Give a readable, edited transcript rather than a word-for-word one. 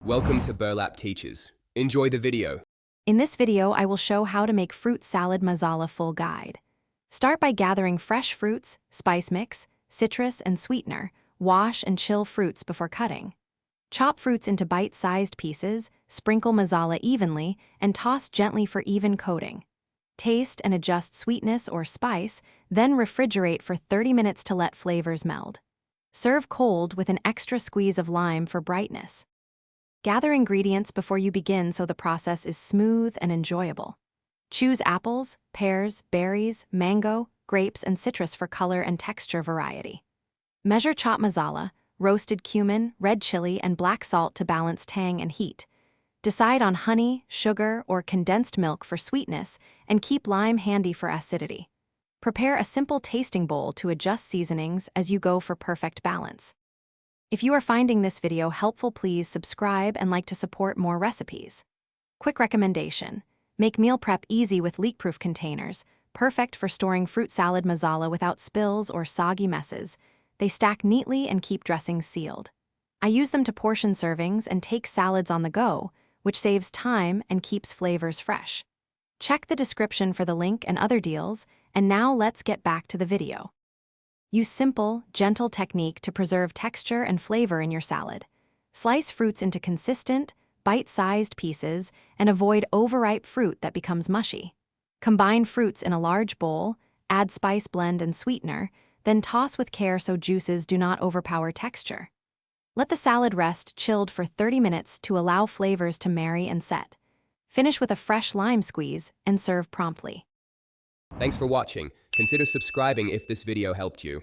Welcome to Burlap Teachers. Enjoy the video. In this video, I will show how to make fruit salad masala full guide. Start by gathering fresh fruits, spice mix, citrus, and sweetener. Wash and chill fruits before cutting. Chop fruits into bite-sized pieces, sprinkle masala evenly, and toss gently for even coating. Taste and adjust sweetness or spice, then refrigerate for 30 minutes to let flavors meld. Serve cold with an extra squeeze of lime for brightness. Gather ingredients before you begin so the process is smooth and enjoyable. Choose apples, pears, berries, mango, grapes, and citrus for color and texture variety. Measure chopped masala, roasted cumin, red chili, and black salt to balance tang and heat. Decide on honey, sugar, or condensed milk for sweetness, and keep lime handy for acidity. Prepare a simple tasting bowl to adjust seasonings as you go for perfect balance. If you are finding this video helpful, please subscribe and like to support more recipes. Quick recommendation: make meal prep easy with leak-proof containers, perfect for storing fruit salad masala without spills or soggy messes. They stack neatly and keep dressings sealed. I use them to portion servings and take salads on the go, which saves time and keeps flavors fresh. Check the description for the link and other deals, and now let's get back to the video. Use simple, gentle technique to preserve texture and flavor in your salad. Slice fruits into consistent, bite-sized pieces and avoid overripe fruit that becomes mushy. Combine fruits in a large bowl, add spice blend and sweetener, then toss with care so juices do not overpower texture. Let the salad rest chilled for 30 minutes to allow flavors to marry and set. Finish with a fresh lime squeeze and serve promptly. Thanks for watching. Consider subscribing if this video helped you.